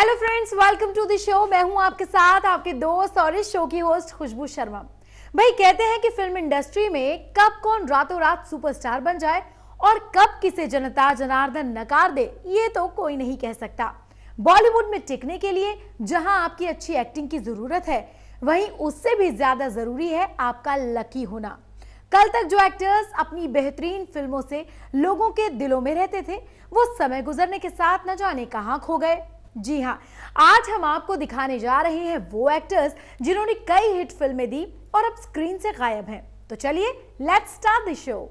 Hello friends, welcome to the show. मैं हूं आपके साथ आपके दोस्त और इस शो की होस्ट खुशबू शर्मा। भाई कहते हैं कि फिल्म इंडस्ट्री में कब कौन रातों रात सुपरस्टार बन जाए और कब किसे जनता जनार्दन नकार दे, ये तो कोई नहीं कह सकता। बॉलीवुड में टिकने के लिए जहां आपकी अच्छी एक्टिंग की जरूरत है, वहीं उससे भी ज्यादा जरूरी है आपका लकी होना। कल तक जो एक्टर्स अपनी बेहतरीन फिल्मों से लोगों के दिलों में रहते थे, वो समय गुजरने के साथ न जाने कहां खो गए। जी हाँ, आज हम आपको दिखाने जा रहे हैं वो एक्टर्स जिन्होंने कई हिट फिल्में दी और अब स्क्रीन से गायब हैं। तो चलिए लेट्स स्टार्ट द शो।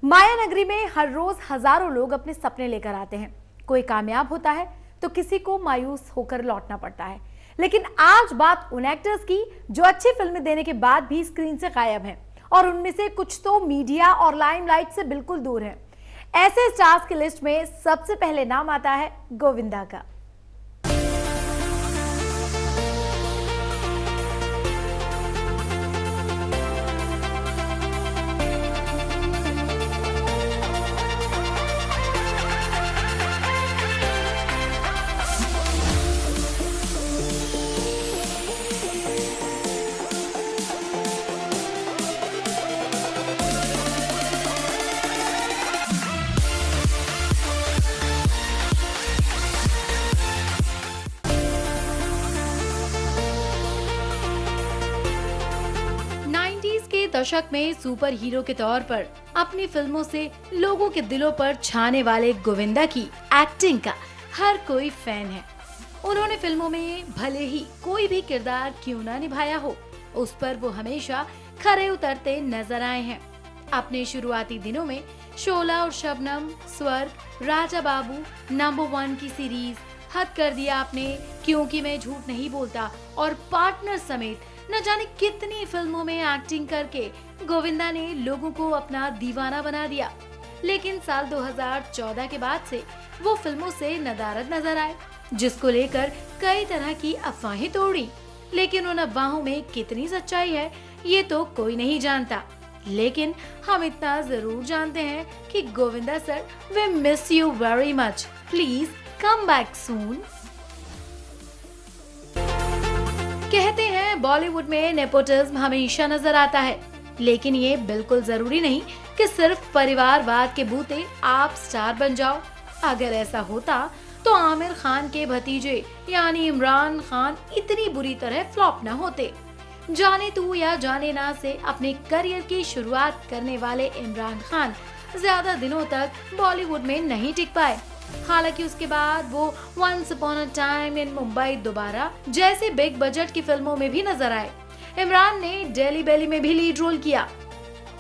माया नगरी में हर रोज हजारों लोग अपने सपने लेकर आते हैं। कोई कामयाब होता है तो किसी को मायूस होकर लौटना पड़ता है। लेकिन आज बात उन एक्टर्स की जो अच्छी फिल्में देने के बाद भी स्क्रीन से गायब हैं, और उनमें से कुछ तो मीडिया और लाइमलाइट से बिल्कुल दूर हैं। ऐसे स्टार्स की लिस्ट में सबसे पहले नाम आता है गोविंदा का। दशक में सुपर हीरो के तौर पर अपनी फिल्मों से लोगों के दिलों पर छाने वाले गोविंदा की एक्टिंग का हर कोई फैन है। उन्होंने फिल्मों में भले ही कोई भी किरदार क्यों ना निभाया हो, उस पर वो हमेशा खरे उतरते नजर आए हैं। अपने शुरुआती दिनों में शोला और शबनम, स्वर्ग, राजा बाबू, नंबर 1 की सीरीज, हद कर दिया आपने, क्योंकि मैं झूठ नहीं बोलता और पार्टनर समेत न जाने कितनी फिल्मों में एक्टिंग करके गोविंदा ने लोगों को अपना दीवाना बना दिया। लेकिन साल 2014 के बाद से वो फिल्मों से नदारद नजर आए, जिसको लेकर कई तरह की अफवाहें तोड़ी। लेकिन उन अफवाहों में कितनी सच्चाई है, ये तो कोई नहीं जानता। लेकिन हम इतना जरूर जानते हैं कि Govinda sir, we miss you very much, please come back soon. कहते हैं बॉलीवुड में नेपोटिज्म हमेशा नजर आता है, लेकिन ये बिल्कुल जरूरी नहीं कि सिर्फ परिवारवाद के बूते आप स्टार बन जाओ। अगर ऐसा होता तो आमिर खान के भतीजे यानी इमरान खान इतनी बुरी तरह फ्लॉप न होते। जाने तू या जाने ना से अपने करियर की शुरुआत करने वाले इमरान खान ज्यादा दिनों तक बॉलीवुड में नहीं टिक पाए। हालांकि उसके बाद वो once upon a time in Mumbai दोबारा जैसे बिग बजट की फिल्मों में भी नजर आए। इमरान ने डेली बेली में भी लीड रोल किया।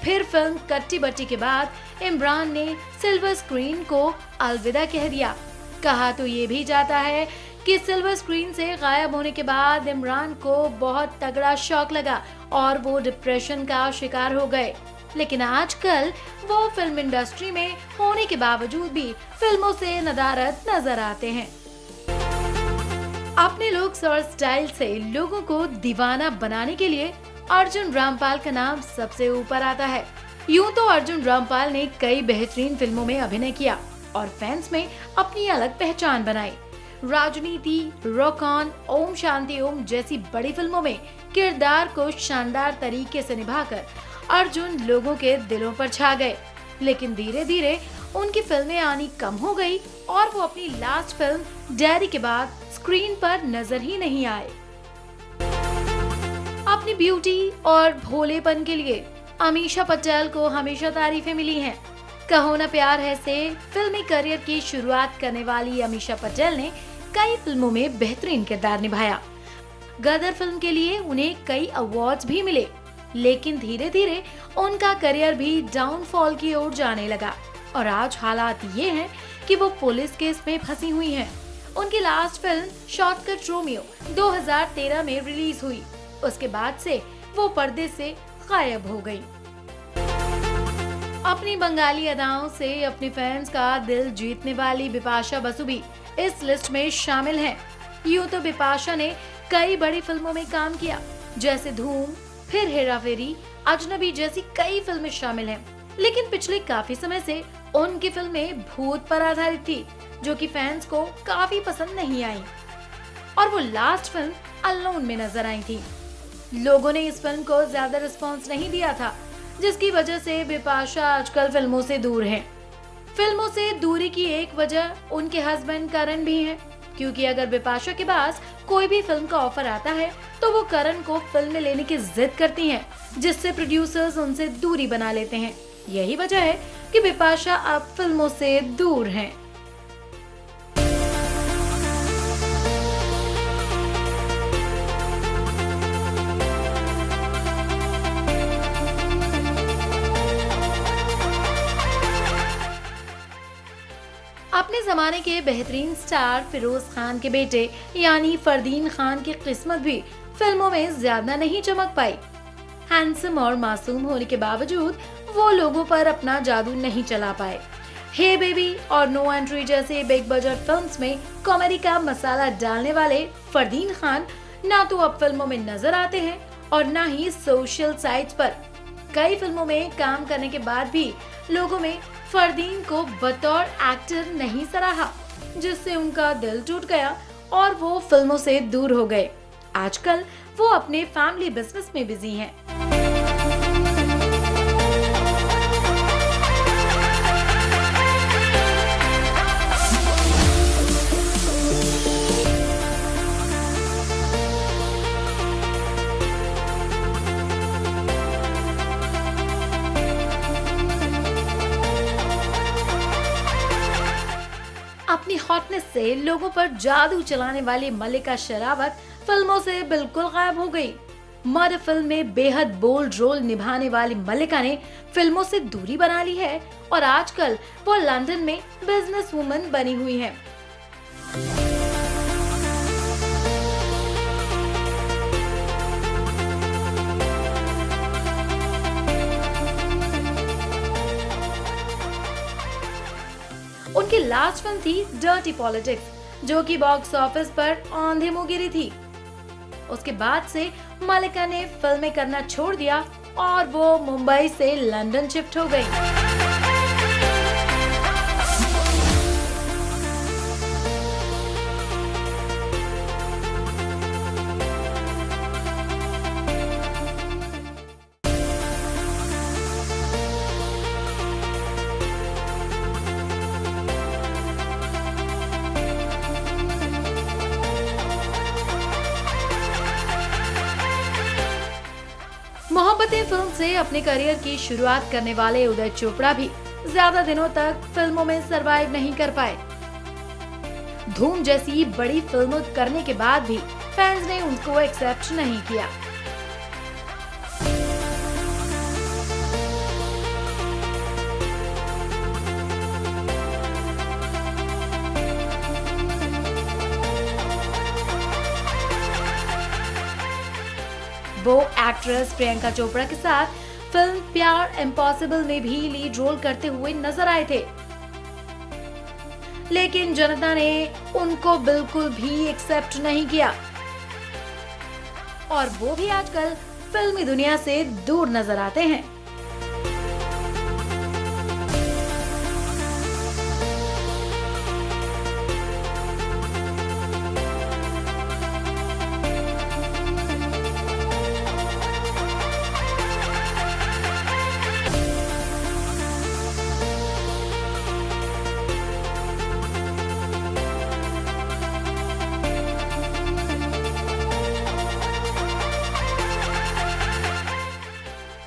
फिर फिल्म कट्टी बट्टी के बाद इमरान ने सिल्वर स्क्रीन को अलविदा कह दिया। कहा तो ये भी जाता है कि सिल्वर स्क्रीन से गायब होने के बाद इमरान को बहुत तगड़ा शॉक लगा और वो डिप्रेशन का शिकार हो गए। लेकिन आजकल वो फिल्म इंडस्ट्री में होने के बावजूद भी फिल्मों से नदारद नजर आते हैं। अपने लुक्स और स्टाइल से लोगों को दीवाना बनाने के लिए अर्जुन रामपाल का नाम सबसे ऊपर आता है। यूं तो अर्जुन रामपाल ने कई बेहतरीन फिल्मों में अभिनय किया और फैंस में अपनी अलग पहचान बनाई। राजनीति, रॉक ऑन, ओम शांति ओम जैसी बड़ी फिल्मों में किरदार को शानदार तरीके से निभाकर अर्जुन लोगों के दिलों पर छा गए। लेकिन धीरे धीरे उनकी फिल्में आनी कम हो गई और वो अपनी लास्ट फिल्म डैडी के बाद स्क्रीन पर नजर ही नहीं आए। अपनी ब्यूटी और भोलेपन के लिए अमीषा पटेल को हमेशा तारीफें मिली हैं। कहो ना प्यार है से फिल्मी करियर की शुरुआत करने वाली अमीषा पटेल ने कई फिल्मों में बेहतरीन किरदार निभाया। गदर फिल्म के लिए उन्हें कई अवार्ड्स भी मिले। लेकिन धीरे धीरे उनका करियर भी डाउनफॉल की ओर जाने लगा और आज हालात ये हैं कि वो पुलिस केस में फंसी हुई हैं उनकी लास्ट फिल्म शॉर्टकट रोमियो 2013 में रिलीज हुई। उसके बाद से वो पर्दे से गायब हो गई। अपनी बंगाली अदाओं से अपनी फैंस का दिल जीतने वाली बिपाशा बसु भी इस लिस्ट में शामिल हैं। यूं तो बिपाशा ने कई बड़ी फिल्मों में काम किया, जैसे धूम, फिर हेरा फेरी, अजनबी जैसी कई फिल्में शामिल हैं। लेकिन पिछले काफी समय से उनकी फिल्में भूत पर आधारित थी, जो कि फैंस को काफी पसंद नहीं आई और वो लास्ट फिल्म अलोन में नजर आई थी। लोगों ने इस फिल्म को ज्यादा रिस्पांस नहीं दिया था, जिसकी वजह से बिपाशा आजकल फिल्मों से दूर हैं। फिल्मों से दूरी की एक वजह उनके हस्बैंड करण भी हैं, क्योंकि अगर बिपाशा के पास कोई भी फिल्म का ऑफर आता है तो वो करण को फिल्म में लेने की जिद करती हैं, जिससे प्रोड्यूसर्स उनसे दूरी बना लेते हैं। यही वजह है कि बिपाशा अब फिल्मों से दूर हैं। अपने जमाने के बेहतरीन स्टार फिरोज खान के बेटे यानी फरदीन खान की किस्मत भी फिल्मों में ज्यादा नहीं चमक पाई। हैंडसम और मासूम होने के बावजूद वो लोगों पर अपना जादू नहीं चला पाए। हे बेबी और नो एंट्री जैसे बिग बजट फिल्म्स में कॉमेडी का मसाला डालने वाले फरदीन खान ना तो अब फिल्मों में नजर आते हैं और ना ही सोशल साइट्स पर। कई फिल्मों में काम करने के बाद भी लोगों में फरदीन को बतौर एक्टर नहीं सराहा, जिससे उनका दिल टूट गया और वो फिल्मों से दूर हो गए। आजकल वो अपने फैमिली बिजनेस में बिजी हैं। अपनी हॉटनेस से लोगों पर जादू चलाने वाली मल्लिका शेरावत फिल्मों से बिल्कुल गायब हो गई। मर्द फिल्म में बेहद बोल्ड रोल निभाने वाली मल्लिका ने फिल्मों से दूरी बना ली है और आजकल वो लंदन में बिजनेस वुमन बनी हुई है। उनकी लास्ट फिल्म थी डर्टी पॉलिटिक्स, जो कि बॉक्स ऑफिस पर औंधे मुंह गिरी थी। उसके बाद से मल्लिका ने फिल्में करना छोड़ दिया और वो मुंबई से लंदन शिफ्ट हो गई। मोहब्बतें फिल्म से अपने करियर की शुरुआत करने वाले उदय चोपड़ा भी ज्यादा दिनों तक फिल्मों में सरवाइव नहीं कर पाए। धूम जैसी बड़ी फिल्म करने के बाद भी फैंस ने उनको एक्सेप्ट नहीं किया। वो एक्ट्रेस प्रियंका चोपड़ा के साथ फिल्म प्यार इम्पॉसिबल में भी लीड रोल करते हुए नजर आए थे, लेकिन जनता ने उनको बिल्कुल भी एक्सेप्ट नहीं किया और वो भी आजकल फिल्मी दुनिया से दूर नजर आते हैं।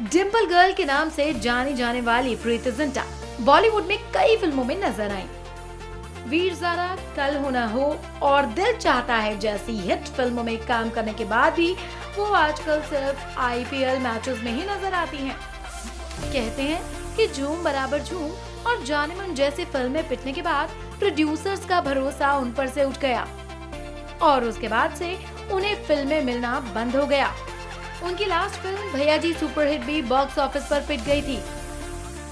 डिम्पल गर्ल के नाम से जानी जाने वाली प्रीति जिंटा बॉलीवुड में कई फिल्मों में नजर आई। वीर ज़ारा, कल हो ना हो और दिल चाहता है जैसी हिट फिल्मों में काम करने के बाद भी वो आजकल सिर्फ IPL मैचेस में ही नजर आती हैं। कहते हैं कि झूम बराबर झूम और जाने मन जैसी फिल्में पिटने के बाद प्रोड्यूसर्स का भरोसा उन पर से उठ गया और उसके बाद से उन्हें फिल्में मिलना बंद हो गया। उनकी लास्ट फिल्म भैया जी सुपरहिट भी बॉक्स ऑफिस पर पिट गई थी,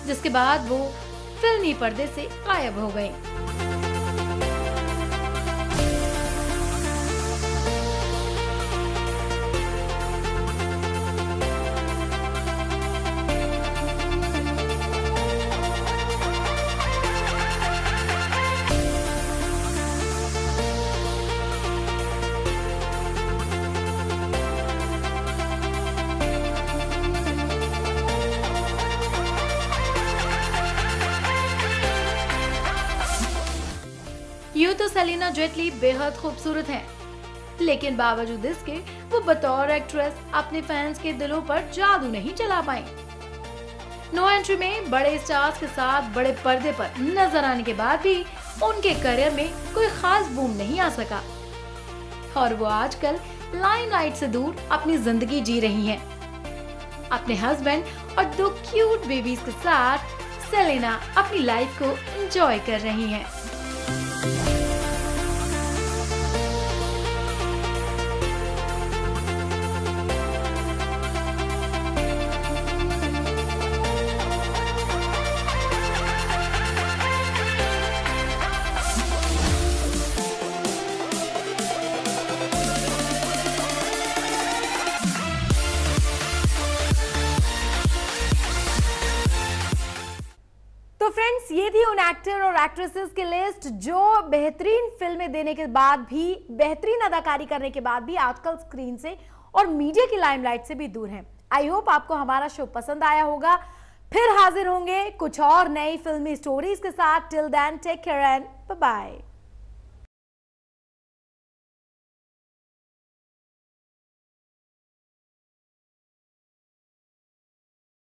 जिसके बाद वो फिल्मी पर्दे से गायब हो गए। यूं तो सेलिना जेटली बेहद खूबसूरत हैं, लेकिन बावजूद इसके वो बतौर एक्ट्रेस अपने फैंस के दिलों पर जादू नहीं चला पाई। नो एंट्री में बड़े स्टार्स के साथ बड़े पर्दे पर नजर आने के बाद भी उनके करियर में कोई खास बूम नहीं आ सका और वो आजकल लाइमलाइट से दूर अपनी जिंदगी जी रही हैं। अपने हस्बैंड और 2 क्यूट बेबीज के साथ सेलिना अपनी लाइफ को एंजॉय कर रही हैं। तो फ्रेंड्स, ये थी उन एक्टर और एक्ट्रेसेस की लिस्ट जो बेहतरीन फिल्में देने के बाद भी, बेहतरीन अदाकारी करने के बाद भी आजकल स्क्रीन से और मीडिया की लाइमलाइट से भी दूर हैं। आई होप आपको हमारा शो पसंद आया होगा। फिर हाजिर होंगे कुछ और नई फिल्मी स्टोरीज के साथ। Till then take care and bye bye.